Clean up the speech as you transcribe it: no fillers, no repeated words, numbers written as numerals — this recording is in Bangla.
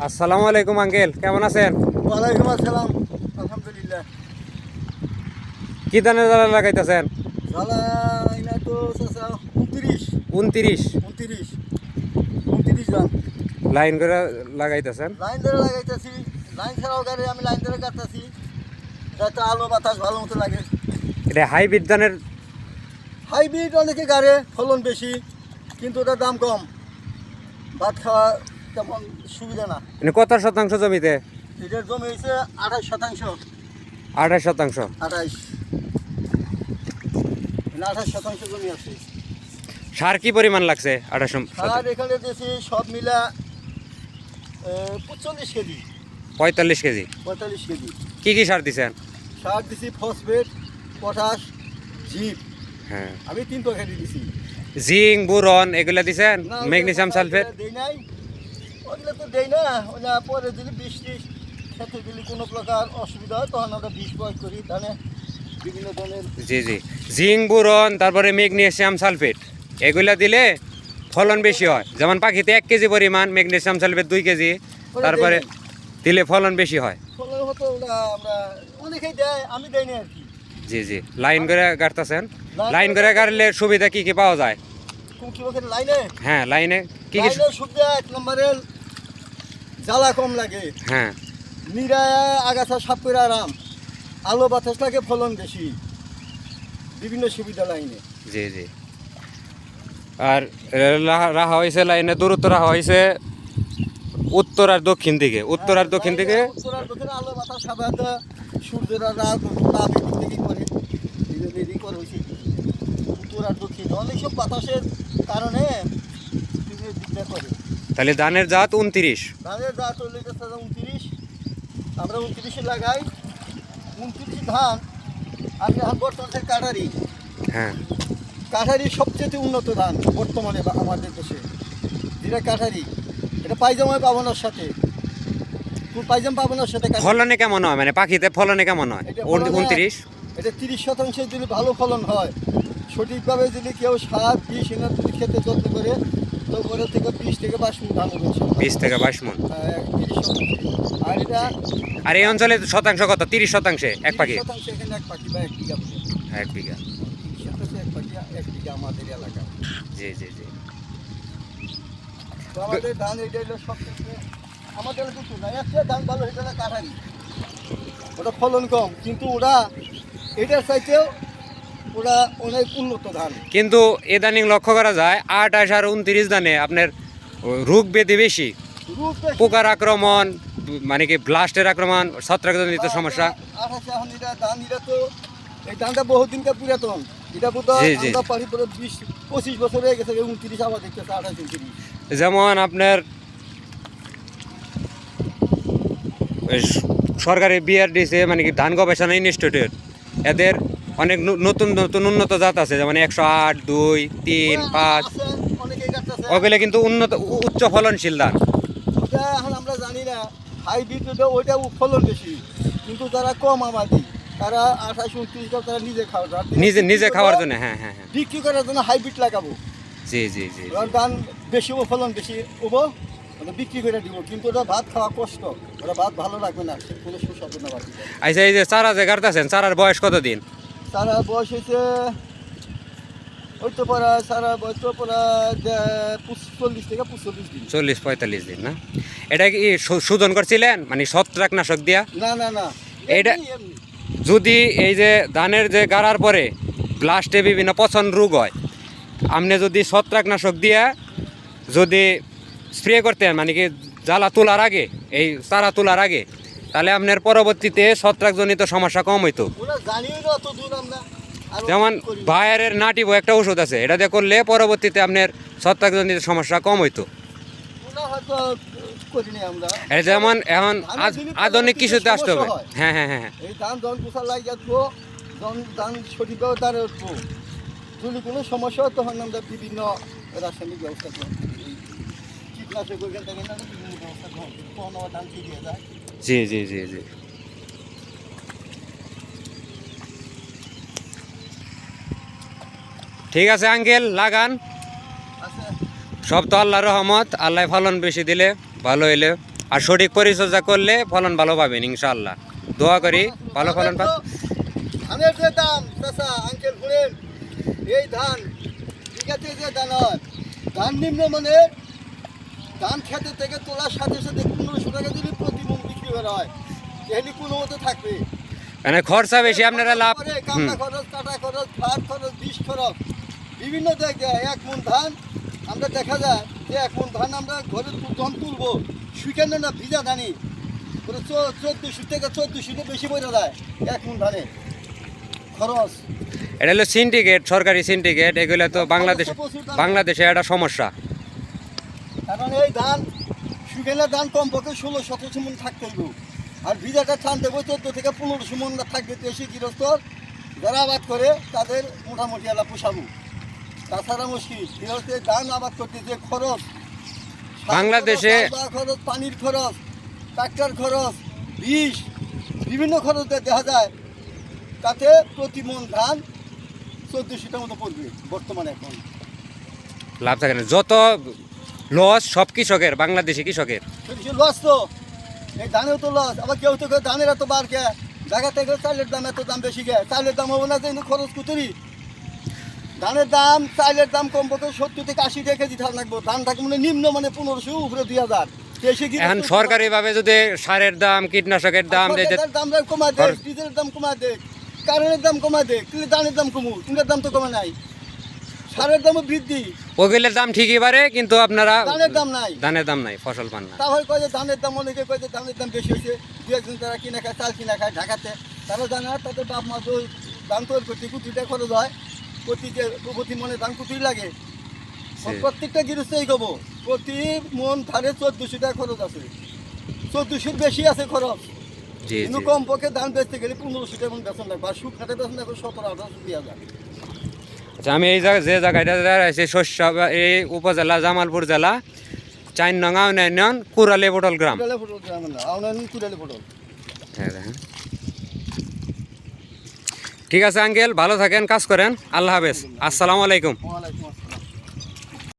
আসসালামু আলাইকুম আঙ্কেল, কেমন আছেন? ওয়ালাইকুম আসসালাম। আলহামদুলিল্লাহ। কি ধানের জ্বালা লাগাইতেছেন? জ্বালা না তো চাচা 29 29 29 29 ধান। লাইন করে লাগাইতেছেন? লাইন ধরে লাগাইতেছি, লাইন ছাড়াও গাড়ি আমি লাইন ধরে কাটতেছি যাতে আলো বাতাস ভালো মতো লাগে। এটা হাইব্রিড ধানের? হাইব্রিড অনেকে গাড়ে ফলন বেশি, কিন্তু ওটার দাম কম, ভাত খাওয়া তেমন সুবিধা না। মানে কত শতাংশ জমিতে? এটার জমি হয়েছে 28%। 28%। 28% জমি আছে। সার কি পরিমাণ লাগছে? 28 আর এখানে দিয়েছি সব মিলা 45 কেজি। 45 কেজি। 45 কেজি কি কি সার দিছেন? সার দিছি ফসফেট, পটাশ, জিপ। হ্যাঁ, আমি 3 প্যাকেট দিছি। জিঙ্ক, বোরন এগুলা দিছেন? না, ম্যাগনেসিয়াম সালফেট? দেই নাই, ওগুলো তো দেই না। ওটা পরে যদি বৃষ্টি খেতে দিলে কোনো প্রকার অসুবিধা হয় তখন আমরা বিষ প্রয়োগ করি ধানে বিভিন্ন ধরনের। জি জি, জিঙ্ক, বোরন, তারপরে ম্যাগনেসিয়াম সালফেট এগুলা দিলে ফলন বেশি হয়। যেমন পাখিতে 1 কেজি পরিমাণ ম্যাগনেসিয়াম সালফেট 2 কেজি তারপরে দিলে ফলন বেশি হয়। ফলন হতো ওটা আমরা অনেকেই দেয়, আমি দেই না আর কি। জি জি, লাইন করে গাড়তেছেন? লাইন করে গাড়লে সুবিধা কি কি পাওয়া যায়? কোন কিলোকের লাইনে? হ্যাঁ, লাইনে কি কি? লাইনে সুবিধা 1 নম্বরের জ্বালা কম লাগে, হ্যাঁ, নিরায় আগাছা সাপ করে আরাম, আলো বাতাস লাগে, ফলন বেশি, বিভিন্ন সুবিধা লাইনে। জি জি। আর রাখা হয়েছে লাইনে, দূরত্ব রাখা হয়েছে উত্তর আর দক্ষিণ দিকে। উত্তর আর দক্ষিণ দিকে উত্তর আর দক্ষিণে আলো বাতাস সাবাতে সূর্যের রাত তাপ এদিক থেকে করে এদিক করে হয়েছে উত্তর আর দক্ষিণ অনেক সব বাতাসের কারণে দিকটা করে। তাহলে ধানের জাত 29। ধানের জাত হলে 29। আমরা 29 লাগাই। 29 ধান আমি এখন বর্তমানে কাটারি। হ্যাঁ, কাঠারি সবচেয়ে উন্নত ধান বর্তমানে আমাদের দেশে, যেটা কাঠারি। এটা পাইজামায় পাবনার সাথে, পাইজাম পাবনার সাথে ফলনে কেমন হয়? মানে পাখিতে ফলনে কেমন হয়? 29 এটা 30% যদি ভালো ফলন হয়, সঠিকভাবে যদি কেউ সার বিষ এনে যদি খেতে যত্ন করে, তো ওরে থেকে 20 থেকে 22 মণ ধান হবে। 20 থেকে 22 মণ। 30%। আর এটা আর এই অঞ্চলে শতাংশ কত? 30% এক পাখি? 30% এখানে এক পাখি বা 1 বিঘা। 1 বিঘা। 30% এক পাখি, 1 বিঘা আমাদের এলাকা। জি জি জি। তো আমাদের ধান এটা হলো সবচেয়ে আমাদের কিছু না, একটা ধান ভালো এটা না কাঠারি। ওটা ফলন কম, কিন্তু ওরা এটার চাইতেও ওরা অনেক উন্নত ধান। কিন্তু ইদানিং লক্ষ্য করা যায় 28 আর 29 ধানে আপনার রোগ ব্যাধি বেশি, রোগ বেশি। পোকার আক্রমণ, মানে কি ব্লাস্টের আক্রমণ, ছত্রাকজনিত সমস্যা। 28 এখন এটা ধান, এটা তো এই ধানটা বহুদিনকার পুরাতন। এটা বোধ জি, জি। আমরা পারি পরে 20-25 বছর হয়ে গেছে। 29 আবার দেখতেছে 28 29। যেমন আপনার সরকারি বিআরডিসি মানে কি ধান গবেষণা ইনস্টিটিউট, এদের অনেক নতুন নতুন উন্নত জাত আছে, যেমন 108, 2, 3, 5 আছে, অনেকেই কাটতেছে। ওগুলো কিন্তু উন্নত উচ্চ ফলনশীল ধান। ওটা এখন আমরা জানি না, হাইব্রিড ওইটা ফলন বেশি, কিন্তু যারা কম আমাদের তারা 28-29 তারা নিজে খাওয়া, নিজে খাওয়ার জন্য। হ্যাঁ হ্যাঁ হ্যাঁ, বিক্রি করার জন্য হাইব্রিড লাগাবো। জি জি জি। ওর ধান বেশি হবো, ফলন বেশি হবো, ওটা বিক্রি করে দিব, কিন্তু ওটা ভাত খাওয়া কষ্ট, ওটা ভাত ভালো লাগবে না, সে কোনো সুস্বাদু না ভাত। আচ্ছা, এই যে চারা যে গাড়তেছেন, চারার বয়স কত দিন? তারা বয়স হয়েছে ওই তো পড়া, সারা বয়স তো পড়া 40 থেকে 45 দিন। 40-45 দিন না? এটা কি শোধন করছিলেন মানে ছত্রাকনাশক দিয়া? না না না, এইটা এমনি, এমনি। যদি এই যে ধানের যে গাড়ার পরে ব্লাস্টে বিভিন্ন পচন রোগ হয়, আপনি যদি ছত্রাকনাশক দিয়া যদি স্প্রে করতেন, মানে কি জ্বালা তোলার আগে, এই চারা তোলার আগে, তাহলে আপনার পরবর্তীতে ছত্রাকজনিত সমস্যা কম হইতো। ওরা জানিও না অত দূর আমরা। আর যেমন করি। বায়ারের নাটিবো একটা ওষুধ আছে, এটা দিয়ে করলে পরবর্তীতে আপনার ছত্রাকজনিত সমস্যা কম হইতো। ওরা হয়তো করিনি আমরা। এটা যেমন এখন ধানের দিনে আধুনিক পরবর্তীতে কিছুতে আসতে হবে। সমস্যা হয়। হ্যাঁ হ্যাঁ হ্যাঁ হ্যাঁ, এই ধান জন পোষা লাগিয়ে দেবো, ধান সঠিকভাবে তার উঠবো। যদি কোনো সমস্যা হয় তখন আমরা বিভিন্ন রাসায়নিক ব্যবস্থা গ্রহণ করি। এই কীটনাশক ওইখান থেকে না বিভিন্ন ব্যবস্থা গ্রহণ করি, তখন আমার ধান ঠিক হয়ে যায়। জি জি জি জি। ঠিক আছে আঙ্কেল, লাগান। আচ্ছা। সব তো আল্লাহর রহমত, আল্লাহ ফলন বেশি দিলে ভালো হইলে আর সঠিক পরিচর্যা করলে ফলন ভালো পাবেন ইনশাআল্লাহ। দোয়া করি ভালো ফলন পান। ধানের যে দাম চাচা আঙ্কেল শুনেন, এই ধান বিঘাতে যে দাম হয়, ধান নিম্নমানের ধান খেতে থেকে তোলার সাথে সাথে 1500 টাকা যদি প্রতি মন বিক্রি করা হয়, এখানে কোনো মতো থাকবে। মানে খরচা বেশি, আপনারা লাভ। কামলা খরচ, কাটা খরচ, ভাত খরচ, বিষ খরচ, বিভিন্ন জায়গায় এক মন ধান আমরা দেখা যায় যে এক মন ধান আমরা ঘরে যখন তুলবো শুকানো না ভিজা ধানি 1400 থেকে 1400 বেশি পড়ে যায় এক মন ধানে খরচ। এটা হলো সিন্ডিকেট, সরকারি সিন্ডিকেট। এগুলো তো বাংলাদেশে একটা সমস্যা। কারণ এই ধান শুকানো ধান কমপক্ষে 1600-1700 মন থাকতে হইব, আর ভিজাটা টান দেবো 14 থেকে 1500 মন থাকবে। তো এসে গৃহস্থ যারা আবাদ করে তাদের মোটামুটি এলা পোষাবো, তাছাড়া মুশকিল। গৃহস্থ ধান আবাদ করতে যে খরচ, বাংলাদেশে খরচ, পানির খরচ, ট্রাক্টর খরচ, বিষ, বিভিন্ন খরচ দেখা যায়, তাতে প্রতি মন ধান 1400টার মতো পড়বে বর্তমানে। এখন লাভ থাকে না, যত লস সব কৃষকের, বাংলাদেশি কৃষকের লস। তো এই ধানেও তো লস, আবার কেউ তো ধানের এত বার কে জায়গা থেকে চালের দাম এত দাম বেশি গে, চালের দাম হবে না যে খরচ কুতুরি। ধানের দাম, চালের দাম কমপক্ষে 70 থেকে 80 টাকা কেজি ধান লাগবে। ধান থাকে মানে নিম্ন মানে 1500 উপরে 2000। এখন সরকারি ভাবে যদি সারের দাম, কীটনাশকের দাম দাম কমা দেয়, ডিজেলের দাম কমা দেয়, কারেন্টের দাম কমা দেয়, কিন্তু ধানের দাম কমু, তিনটার দাম তো কমে নাই। সারের দামও বৃদ্ধি, ওগুলোর দাম ঠিকই বাড়ে, কিন্তু আপনারা ধানের দাম নাই, ফসল পান না। তাহলে কয় যে ধানের দাম, অনেকে কয় যে ধানের দাম বেশি হয়েছে। দু একজন তারা কিনে খায়, চাল কিনা খায় ঢাকাতে, তারা জানে না তাদের বাপ মা তো ধান তৈরি করতে কুটিটা খরচ হয়, প্রতি মনে ধান কুটি লাগে। প্রত্যেকটা গৃহস্থই কব প্রতি মন ধারে 1400 টাকা খরচ আছে, 1400 বেশি আছে খরচ। কিন্তু কমপক্ষে ধান বেচতে গেলে 1500 টাকা বেতন লাগবে, আর শুকনাটা বেতন লাগবে 17,000 2000। আচ্ছা, আমি এই যে জায়গাটা আছি শস্য, এই উপজেলা জামালপুর জেলা 4 নং ইউনিয়ন কুরালি পটল গ্রাম। ঠিক আছে আঙ্কেল, ভালো থাকেন, কাজ করেন। আল্লাহ হাফেজ, আসসালামু আলাইকুম।